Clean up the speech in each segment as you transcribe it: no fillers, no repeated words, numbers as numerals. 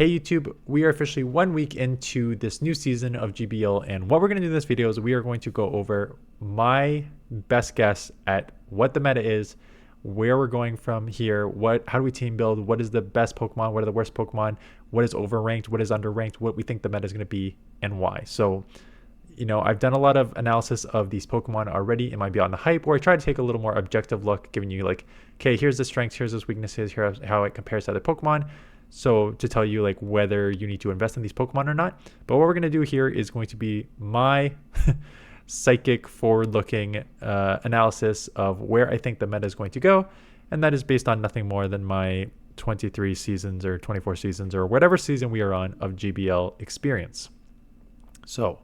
Hey YouTube, we are officially 1 week into this new season of GBL, and what we're going to do in this video is we are going to go over my best guess at what the meta is, where we're going from here, how do we team build, what is the best Pokemon, what are the worst Pokemon, what is overranked, what is underranked, what we think the meta is going to be, and why. So, I've done a lot of analysis of these Pokemon already in my Beyond the Hype, where I try to take a little more objective look, giving you like, okay, here's the strengths, here's the weaknesses, here's how it compares to other Pokemon. So to tell you like whether you need to invest in these Pokemon or not. But what we're going to do here is going to be my psychic forward-looking analysis of where I think the meta is going to go. And that is based on nothing more than my 23 seasons or 24 seasons or whatever season we are on of GBL experience. So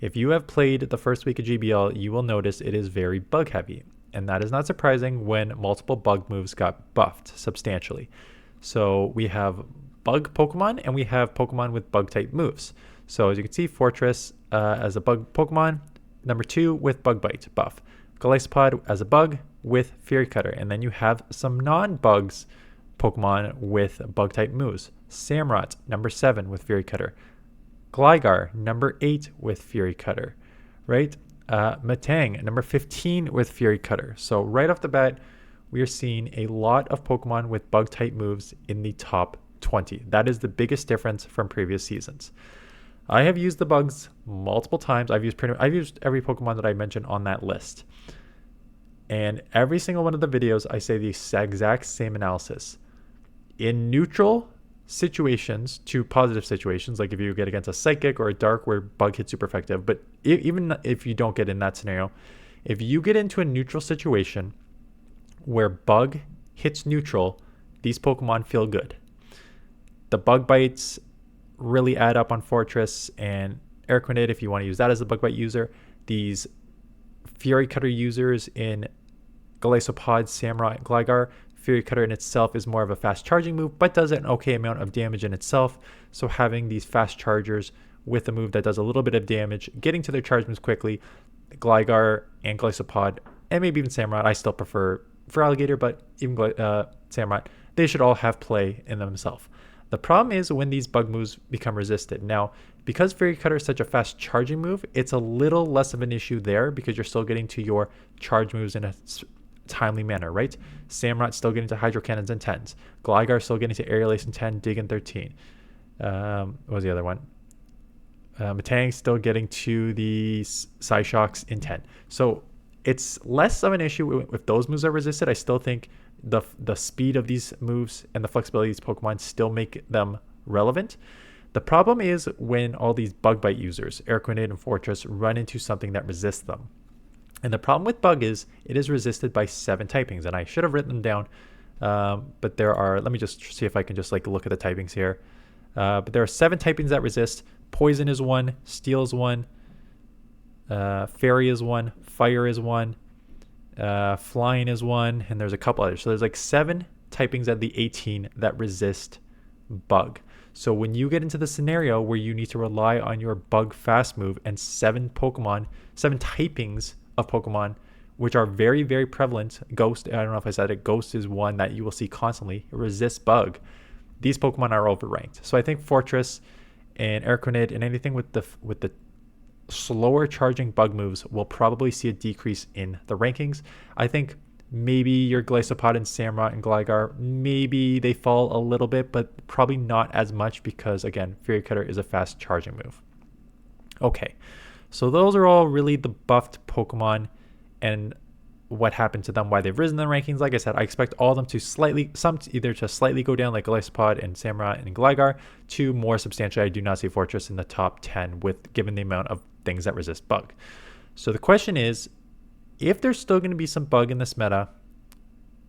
if you have played the first week of GBL, you will notice it is very bug heavy. And that is not surprising when multiple bug moves got buffed substantially. So we have bug Pokemon and we have Pokemon with bug type moves. So as you can see, Fortress as a bug Pokemon, number 2 with bug bite buff, Golisopod as a bug with Fury Cutter, and then you have some non-bugs Pokemon with bug type moves. Samurott, number 7 with Fury Cutter, Gligar, number 8 with Fury Cutter, right? Matang, number 15 with Fury Cutter. So right off the bat, we are seeing a lot of Pokemon with bug type moves in the top 20. That is the biggest difference from previous seasons. I have used the bugs multiple times. I've used every Pokemon that I mentioned on that list. And every single one of the videos, I say the exact same analysis. In neutral situations to positive situations, like if you get against a Psychic or a Dark where bug hits super effective, but even if you don't get in that scenario, if you get into a neutral situation where bug hits neutral, these Pokemon feel good. The bug bites really add up on Fortress and Araquanid if you want to use that as a bug bite user. These Fury Cutter users in Golisopod, Samurott, and Gligar, Fury Cutter in itself is more of a fast charging move, but does an okay amount of damage in itself. So having these fast chargers with a move that does a little bit of damage, getting to their charge moves quickly, Gligar and Golisopod, and maybe even Samurott, I still prefer for Alligator, but even Samurott, they should all have play in themselves. The problem is when these bug moves become resisted. Now, because Fury Cutter is such a fast charging move, it's a little less of an issue there because you're still getting to your charge moves in a timely manner, right? Samurott still getting to Hydro Cannons in 10s. Gligar still getting to Aerial Ace in 10, Dig in 13. What was the other one? Matang still getting to the Psyshocks in 10. So it's less of an issue if those moves are resisted. I still think the speed of these moves and the flexibility of these Pokemon still make them relevant. The problem is when all these bug bite users, Araquanid and Fortress, run into something that resists them. And the problem with bug is it is resisted by 7 typings, and I should have written them down, but there are, let me just see if I can just like look at the typings here. But there are 7 typings that resist. Poison is 1, Steel is 1, Fairy is 1, Fire is 1, Flying is 1, and there's a couple others. So there's like 7 typings out of the 18 that resist bug. So when you get into the scenario where you need to rely on your bug fast move and 7 typings of Pokemon, which are very, very prevalent. Ghost, I don't know if I said it, Ghost is one that you will see constantly, resists bug. These Pokemon are overranked. So I think Fortress and Araquanid and anything with the slower charging bug moves will probably see a decrease in the rankings. I think maybe your Golisopod and Samurott and Gligar, maybe they fall a little bit, but probably not as much because, again, Fury Cutter is a fast charging move. Okay, so those are all really the buffed Pokemon and what happened to them, why they've risen in the rankings. Like I said, I expect all of them to either to slightly go down like Golisopod and Samurott and Gligar, to more substantially. I do not see Fortress in the top 10 given the amount of things that resist bug. So the question is, if there's still going to be some bug in this meta,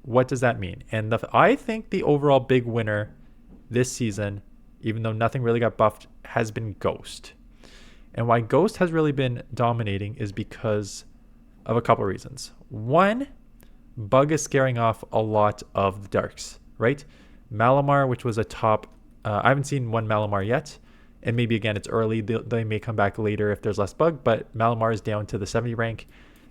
what does that mean? And I think the overall big winner this season, even though nothing really got buffed, has been Ghost. And why Ghost has really been dominating is because of a couple reasons. One, bug is scaring off a lot of the Darks, right? Malamar, which was a top, I haven't seen one Malamar yet, and maybe again it's early, they may come back later if there's less bug, but Malamar is down to the 70 rank,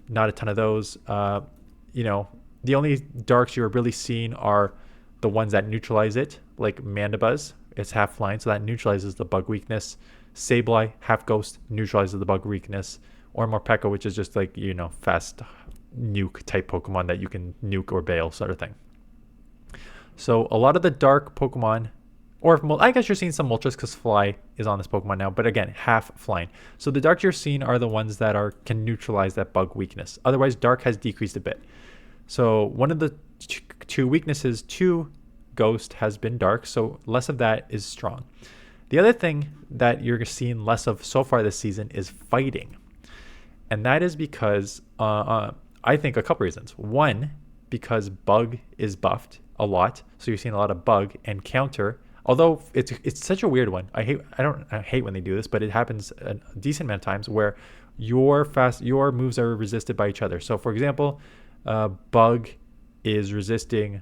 not a ton of those. The only Darks you're really seeing are the ones that neutralize it, like Mandibuzz, It's half flying, so that neutralizes the bug weakness. Sableye, half ghost, neutralizes the bug weakness. Or Morpeko, which is just like, fast nuke type Pokemon that you can nuke or bail sort of thing. So a lot of the dark Pokemon, or I guess you're seeing some Moltres because Fly is on this Pokemon now, but again, half flying. So the dark you're seeing are the ones that can neutralize that bug weakness. Otherwise, dark has decreased a bit. So one of the two weaknesses to Ghost has been dark, so less of that is strong. The other thing that you're seeing less of so far this season is fighting. And that is because, I think a couple reasons. One, because bug is buffed a lot. So you're seeing a lot of bug and counter. Although it's such a weird one. I hate when they do this, but it happens a decent amount of times where your moves are resisted by each other. So for example, bug is resisting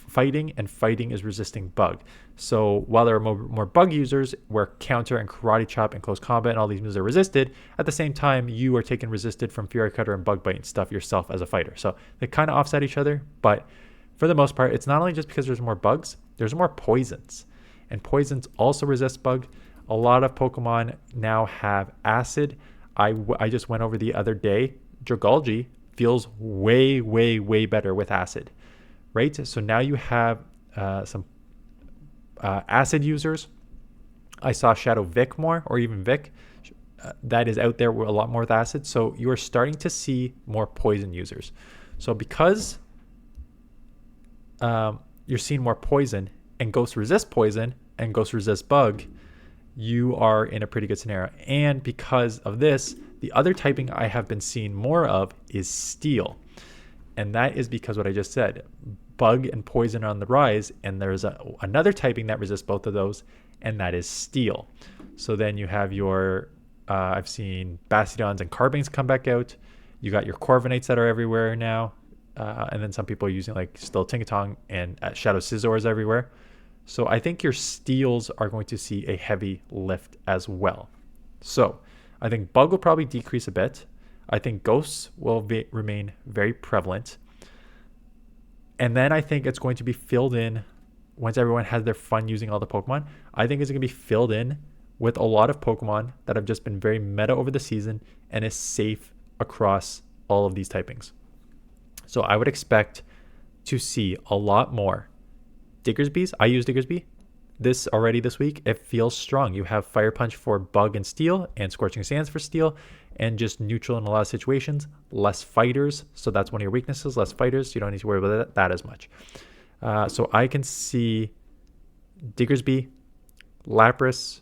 fighting and fighting is resisting bug. So while there are more bug users where counter and karate chop and close combat and all these moves are resisted, at the same time you are taking resisted from Fury Cutter and bug bite and stuff yourself as a fighter. So they kind of offset each other, but for the most part, it's not only just because there's more bugs, there's more poisons. And poisons also resist bug. A lot of Pokemon now have acid. I just went over the other day, Dragalge feels way, way, way better with acid. Right? So now you have some acid users. I saw Shadow Vic more, or even Vic, that is out there a lot more with acid. So you are starting to see more poison users. So because you're seeing more poison and Ghost resist poison and Ghost resist bug, you are in a pretty good scenario. And because of this, the other typing I have been seeing more of is Steel. And that is because what I just said, bug and poison are on the rise, and there's another typing that resists both of those, and that is Steel. So then you have your, I've seen Bastiodons and Carbangs come back out. You got your Corviknights that are everywhere now. And then some people are using like still Tinkaton and Shadow Scizors everywhere. So I think your Steels are going to see a heavy lift as well. So I think bug will probably decrease a bit. I think ghosts will remain very prevalent. And then I think it's going to be filled in once everyone has their fun using all the Pokemon. I think it's going to be filled in with a lot of Pokemon that have just been very meta over the season and is safe across all of these typings. So I would expect to see a lot more Diggersbys. I use Diggersby this week. It feels strong. You have Fire Punch for bug and steel and Scorching Sands for steel and just neutral in a lot of situations. Less fighters. So that's one of your weaknesses. Less fighters. You don't need to worry about that as much. So I can see Diggersby, Lapras.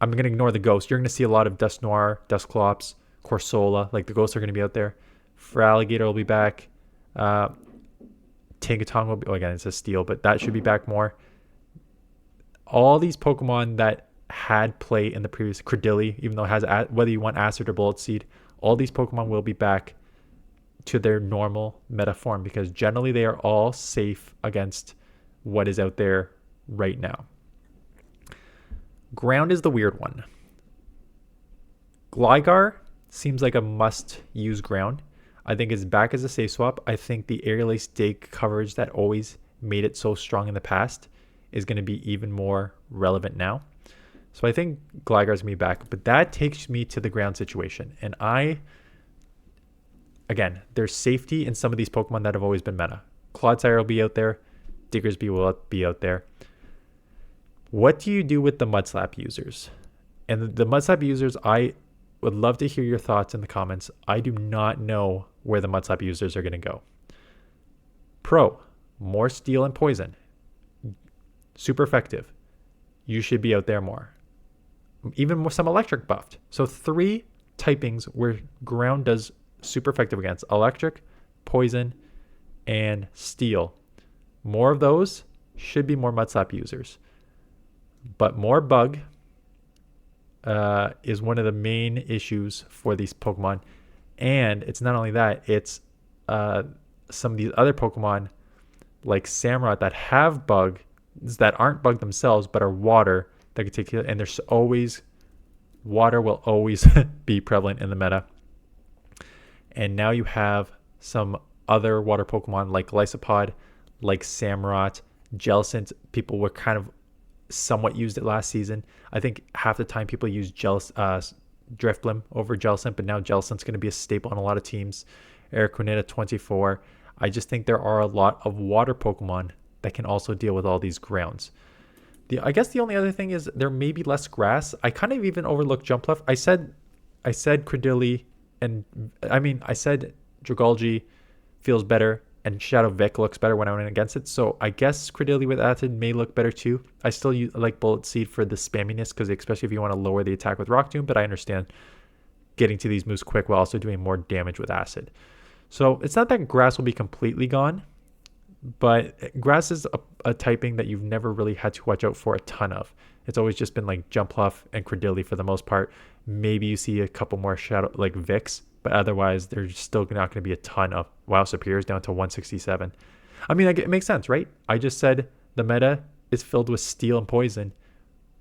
I'm going to ignore the ghost. You're going to see a lot of Dusknoir, Dusclops, Corsola. Like the ghosts are going to be out there. Feraligatr will be back. Tinkaton will be, again, it's a steel, but that should be back more. All these Pokemon that had play in the previous Credilli, even though it has, whether you want Acid or Bullet Seed, all these Pokemon will be back to their normal meta form because generally they are all safe against what is out there right now. Ground is the weird one. Gligar seems like a must-use ground. I think it's back as a safe swap. I think the Aerial Ace dig coverage that always made it so strong in the past is going to be even more relevant now. So I think Gligar's going to be back. But that takes me to the ground situation. And again, there's safety in some of these Pokemon that have always been meta. Clodsire will be out there. Diggersby will be out there. What do you do with the Mudslap users? And the Mudslap users, I would love to hear your thoughts in the comments. I do not know where the Mudslap users are going to go. Pro, more steel and poison. Super effective. You should be out there more. Even more, some electric buffed. So 3 typings where ground does super effective against. Electric, poison, and steel. More of those should be more Mudslap users. But more bug is one of the main issues for these Pokemon. And it's not only that, it's some of these other Pokemon like Samurott that have bug that aren't bug themselves but are water that could take, and there's always water will always be prevalent in the meta. And now you have some other water Pokemon like Lysopod, like Samurott, Jellicent. People were kind of somewhat used it last season. I think half the time people use Drifblim over Jellicent, but now Jellicent's going to be a staple on a lot of teams. Araquanida 24. I just think there are a lot of water Pokemon that can also deal with all these grounds. I guess the only other thing is there may be less grass. I kind of even overlooked Jumpluff. I said Credilli, and I said Dragalge feels better and Shadow Vic looks better when I went against it. So I guess Credilli with Acid may look better too. I still like Bullet Seed for the spamminess, because especially if you want to lower the attack with Rock Tomb, but I understand getting to these moves quick while also doing more damage with Acid. So it's not that grass will be completely gone, but grass is a typing that you've never really had to watch out for a ton of. It's always just been like Jumpluff and Credilli for the most part. Maybe you see a couple more Shadow like Vicks, but otherwise there's still not going to be a ton of WoW Superiors down to 167. I mean, it makes sense, right? I just said the meta is filled with Steel and Poison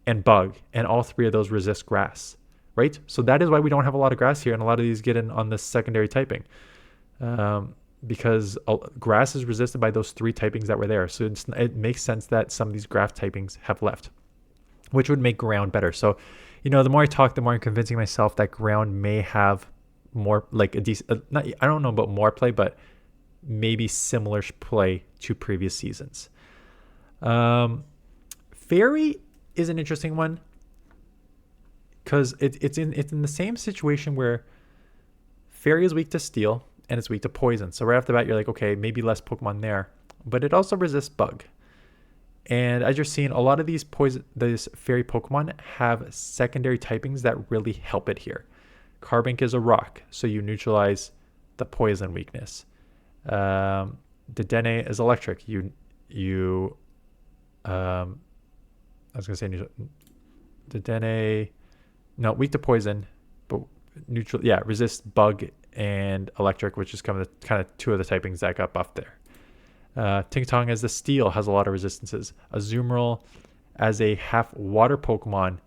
and Bug, and all three of those resist grass, right? So that is why we don't have a lot of grass here, and a lot of these get in on the secondary typing. Because grass is resisted by those three typings that were there. So it makes sense that some of these grass typings have left, which would make ground better. So, the more I talk, the more I'm convincing myself that ground may have more, like a decent, I don't know about more play, but maybe similar play to previous seasons. Fairy is an interesting one, because it's in the same situation where Fairy is weak to Steel and it's weak to Poison. So right off the bat, you're like, okay, maybe less Pokemon there, but it also resists Bug. And as you're seeing, a lot of these Fairy Pokemon have secondary typings that really help it here. Carbink is a rock, so you neutralize the Poison weakness. Dedenne is electric. I was gonna say Dedenne, no, weak to Poison, but neutral. Yeah, resists Bug and electric, which is kind of two of the typings that got buffed there. Ting-Tong as the Steel has a lot of resistances. Azumarill as a half water Pokemon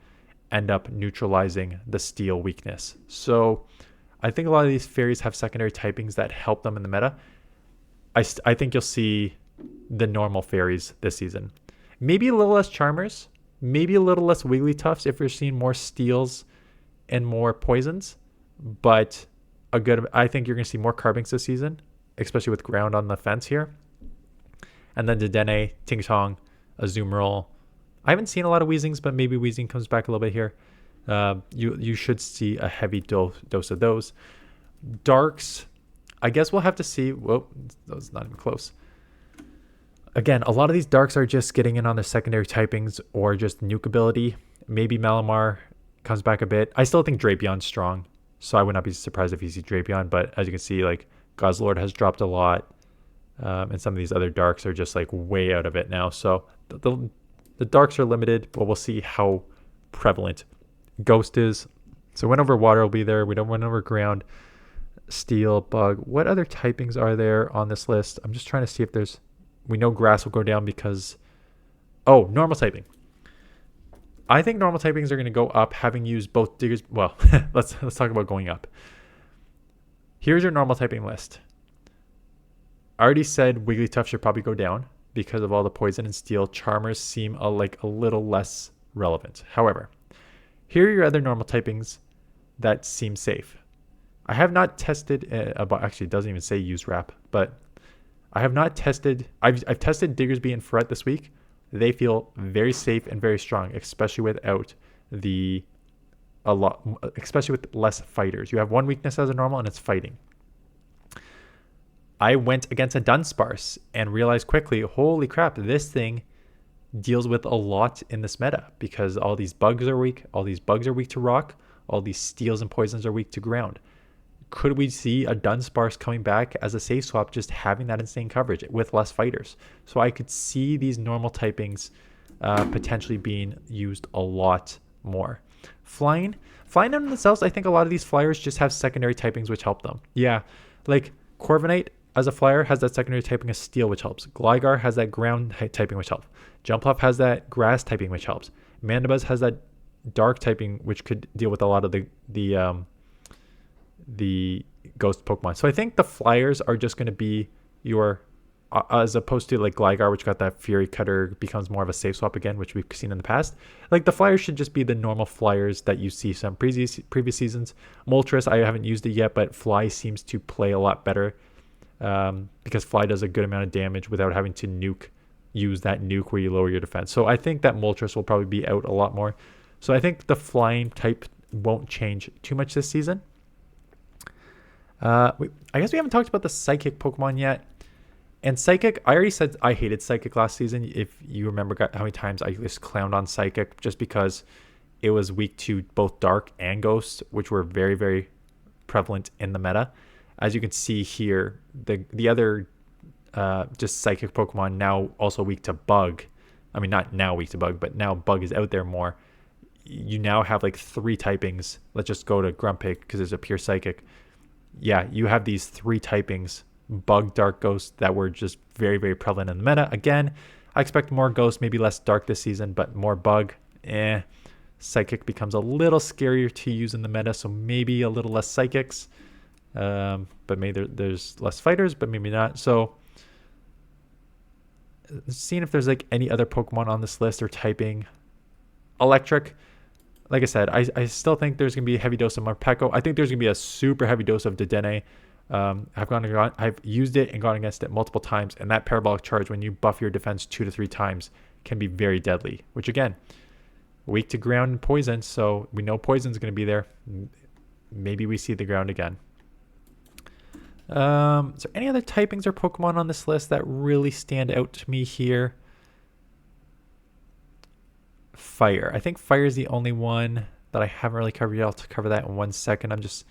end up neutralizing the Steel weakness. So I think a lot of these fairies have secondary typings that help them in the meta. I think you'll see the normal fairies this season. Maybe a little less Charmers, maybe a little less Wigglytuffs if you're seeing more Steels and more Poisons, but I think you're going to see more Carbinks this season, especially with ground on the fence here. And then Dedenne, Ting-Tong, Azumarill. I haven't seen a lot of Weezings, but maybe Weezing comes back a little bit here. You should see a heavy dose of those. Darks, I guess we'll have to see. Whoa, that was not even close. Again, a lot of these Darks are just getting in on their secondary typings or just nuke ability. Maybe Malamar comes back a bit. I still think Drapion's strong, so I would not be surprised if you see Drapion. But as you can see, like Guzzlord has dropped a lot. And some of these other Darks are just like way out of it now. So the Darks are limited, but we'll see how prevalent Ghost is. So went over water will be there. We don't went over ground, Steel, Bug. What other typings are there on this list? I'm just trying to see if there's. We know grass will go down because. Oh, normal typing. I think normal typings are going to go up, having used both diggers. Well, let's talk about going up. Here's your normal typing list. I already said Wigglytuff should probably go down because of all the Poison and Steel. Charmers seem a little less relevant. However, here are your other normal typings that seem safe. I have not tested actually it doesn't even say use wrap, but I have not tested. I've tested Diggersby and Fret this week. They feel very safe and very strong, especially without especially with less fighters. You have one weakness as a normal, and it's fighting. I went against a Dunsparce and realized quickly, holy crap, this thing deals with a lot in this meta because all these bugs are weak. All these bugs are weak to rock. All these Steels and Poisons are weak to ground. Could we see a Dunsparce coming back as a safe swap, just having that insane coverage with less fighters? So I could see these normal typings potentially being used a lot more. Flying in themselves, I think a lot of these flyers just have secondary typings which help them. Yeah, like Corviknight as a flyer has that secondary typing of Steel, which helps. Gligar has that ground typing, which helps. Jumpluff has that grass typing, which helps. Mandibuzz has that dark typing, which could deal with a lot of the ghost Pokemon. So I think the flyers are just going to be your as opposed to like Gligar, which got that Fury Cutter, becomes more of a safe swap again, which we've seen in the past. Like the flyers should just be the normal flyers that you see some previous seasons. Moltres, I haven't used it yet, but Fly seems to play a lot better because Fly does a good amount of damage without having to use that nuke where you lower your defense. So I think that Moltres will probably be out a lot more. So I think the flying type won't change too much this season. I guess we haven't talked about the Psychic Pokemon yet. And Psychic, I already said I hated Psychic last season. If you remember how many times I just clowned on Psychic just because it was weak to both Dark and Ghost, which were very, very prevalent in the meta. As you can see here, the other just Psychic Pokemon now also weak to Bug. I mean, not now weak to Bug, but now Bug is out there more. You now have like 3 typings. Let's just go to Grumpig because it's a pure Psychic. Yeah, you have these 3 typings. Bug, Dark, Ghost that were just very, very prevalent in the meta. Again, I expect more Ghost, maybe less Dark this season, but more Bug. Psychic becomes a little scarier to use in the meta, so maybe a little less Psychics. But maybe there's less fighters, but maybe not. So seeing if there's like any other Pokemon on this list or typing. Electric. Like I said, I still think there's going to be a heavy dose of Morpeko. I think there's going to be a super heavy dose of Dedenne. I've used it and gone against it multiple times, and that parabolic charge when you buff your defense 2 to 3 times can be very deadly, which again, weak to ground and poison, so we know poison's going to be there. Maybe we see the ground again. Is there any other typings or Pokemon on this list that really stand out to me here? Fire. I think Fire is the only one that I haven't really covered yet. I'll cover that in 1 second. I'm just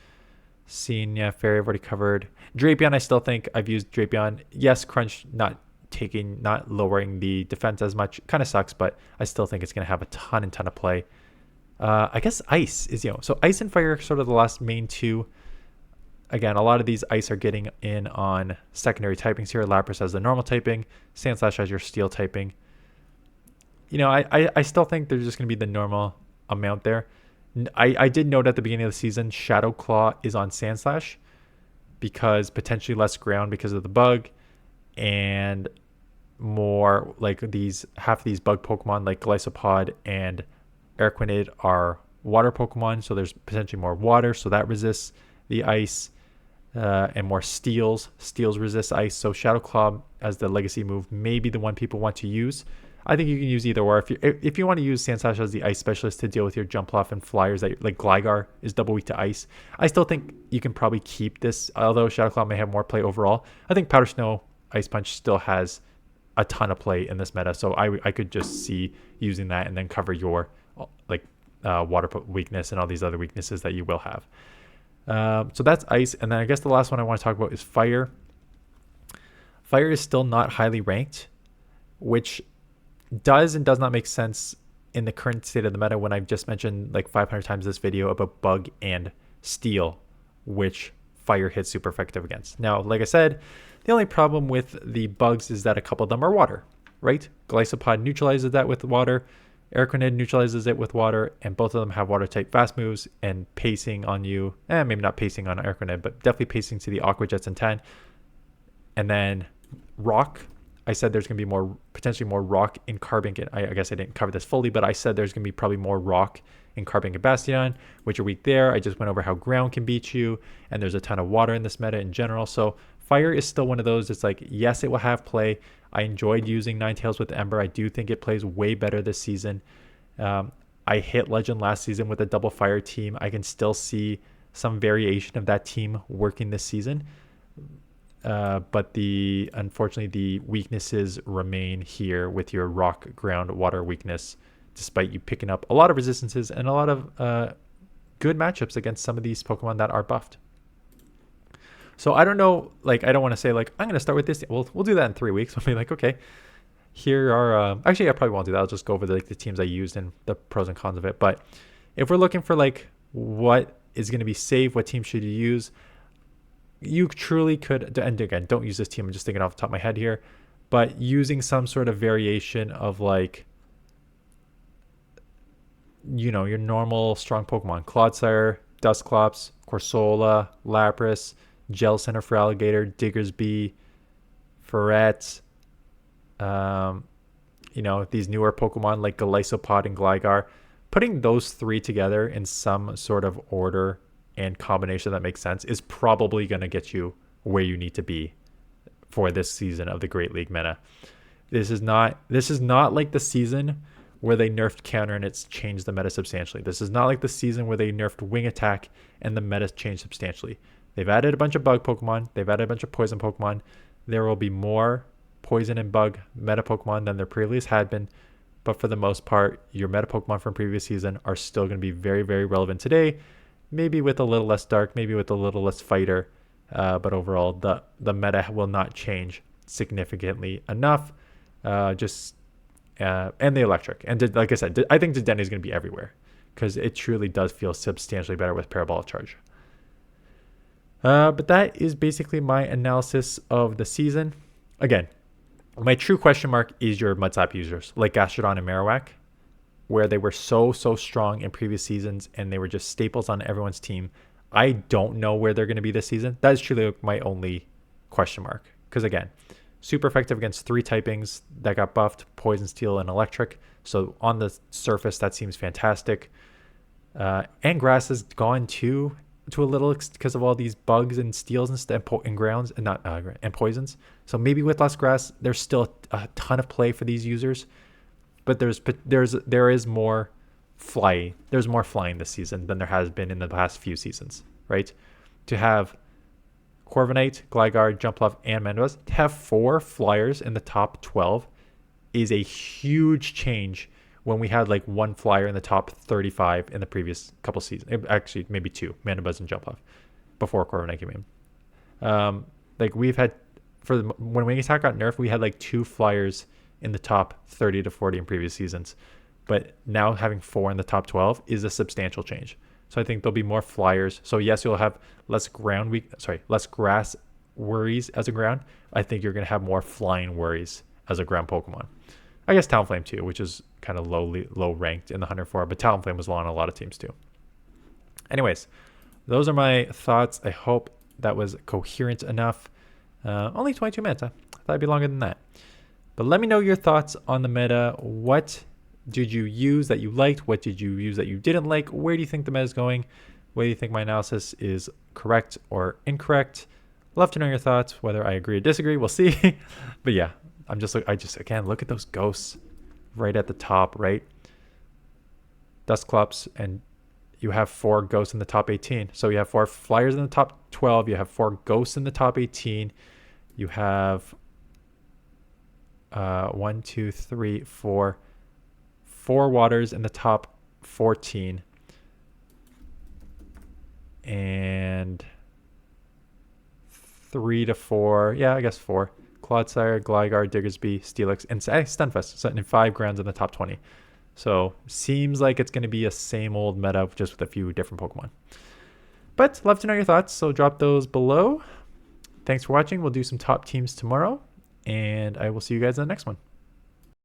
seeing, yeah, Fairy I've already covered. Drapion, I still think I've used Drapion. Yes, Crunch not lowering the defense as much. Kind of sucks, but I still think it's going to have a ton of play. I guess Ice is, so Ice and Fire are sort of the last main 2. Again, a lot of these Ice are getting in on secondary typings here. Lapras has the normal typing. Sandslash has your steel typing. I still think there's just going to be the normal amount there. I did note at the beginning of the season, Shadow Claw is on Sandslash because potentially less ground because of the bug, and more like half of these bug Pokemon like Gliscopod and Araquanid are water Pokemon, so there's potentially more water, so that resists the ice, and more steels. Steels resist ice, so Shadow Claw as the legacy move may be the one people want to use. I think you can use either or. If you want to use Sandslash as the ice specialist to deal with your Jumpluff and flyers, that like Gligar is double weak to ice, I still think you can probably keep this, although Shadow Claw may have more play overall. I think Powder Snow Ice Punch still has a ton of play in this meta, so I could just see using that and then cover your water weakness and all these other weaknesses that you will have. So that's Ice, and then I guess the last one I want to talk about is Fire. Fire is still not highly ranked, which does and does not make sense in the current state of the meta when I've just mentioned like 500 times this video about Bug and Steel, which Fire hits super effective against. Now, like I said, the only problem with the bugs is that a couple of them are water, right? Gliscopod neutralizes that with water, Araquanid neutralizes it with water, and both of them have water type fast moves and pacing on you. Maybe not pacing on Araquanid, but definitely pacing to the Aqua Jets and 10. And then Rock, I said there's going to be potentially more Rock in Carbink. I guess I didn't cover this fully, but I said there's going to be probably more Rock in Carbink and Bastion, which are weak there. I just went over how ground can beat you, and there's a ton of water in this meta in general. So Fire is still one of those. It's like, yes, it will have play. I enjoyed using Ninetales with Ember. I do think it plays way better this season. I hit Legend last season with a double Fire team. I can still see some variation of that team working this season. But unfortunately the weaknesses remain here with your rock, ground, water weakness, despite you picking up a lot of resistances and a lot of good matchups against some of these Pokemon that are buffed. So I don't know, I don't want to say I'm going to start with this. We'll do that in 3 weeks. We'll be like, okay, here are actually I probably won't do that. I'll just go over the teams I used and the pros and cons of it. But if we're looking for what is going to be safe, what team should you use, you truly could, and again, don't use this team, I'm just thinking off the top of my head here, but using some sort of variation of your normal strong Pokemon, Clodsire, Dusclops, Corsola, Lapras, Gel Center for Alligator, Diggersby Ferret, you know, these newer Pokemon like Golisopod and Gligar, putting those three together in some sort of order and combination that makes sense is probably going to get you where you need to be for this season of the Great League meta. This is not like the season where they nerfed counter and it's changed the meta substantially. This is not like the season where they nerfed wing attack and the meta changed substantially. They've added a bunch of bug Pokemon. They've added a bunch of poison Pokemon. There will be more poison and bug meta Pokemon than there previously had been. But for the most part, your meta Pokemon from previous season are still going to be very, very relevant today. Maybe with a little less dark, maybe with a little less fighter. But overall, the meta will not change significantly enough. And the electric. And like I said, I think Dedenne is going to be everywhere because it truly does feel substantially better with Parabolic Charge. But that is basically my analysis of the season. Again, my true question mark is your Mudslap users like Gastrodon and Marowak, where they were so strong in previous seasons and they were just staples on everyone's team. I don't know where they're going to be this season. That is truly my only question mark. Because again, super effective against 3 typings that got buffed, Poison, Steel, and Electric. So on the surface, that seems fantastic. And Grass has gone to a little because of all these bugs and steals and grounds and not and poisons. So maybe with less Grass, there's still a ton of play for these users. But there is more fly. There's more flying this season than there has been in the past few seasons, right? To have Corviknight, Gligar, Jumpluff, and Mandibuzz, to have 4 flyers in the top 12 is a huge change when we had like 1 flyer in the top 35 in the previous couple seasons. Actually, maybe 2, Mandibuzz and Jumpluff, before Corviknight came in. Like we've had, when Wing Attack got nerfed, we had like 2 flyers in the top 30 to 40 in previous seasons. But now having 4 in the top 12 is a substantial change. So I think there'll be more flyers. So yes, you'll have less grass worries as a ground. I think you're going to have more flying worries as a ground Pokemon. I guess Talonflame too, which is kind of low ranked in the 104, but Talonflame was on a lot of teams too. Anyways, those are my thoughts. I hope that was coherent enough. Only 22 minutes. I thought it'd be longer than that. But let me know your thoughts on the meta. What did you use that you liked? What did you use that you didn't like? Where do you think the meta is going? Whether you think my analysis is correct or incorrect. Love to know your thoughts, whether I agree or disagree. We'll see. But yeah, again, look at those ghosts right at the top, right? Dusclops, and you have 4 ghosts in the top 18. So you have 4 flyers in the top 12. You have 4 ghosts in the top 18. You have 1, 2, 3, 4 waters in the top 14. And 3 to 4, yeah, I guess 4. Clodsire, Gligar, Diggersby, Steelix, and Stunfisk. So in 5 grounds in the top 20. So seems like it's going to be a same old meta just with a few different Pokemon. But love to know your thoughts, so drop those below. Thanks for watching. We'll do some top teams tomorrow, and I will see you guys in the next one.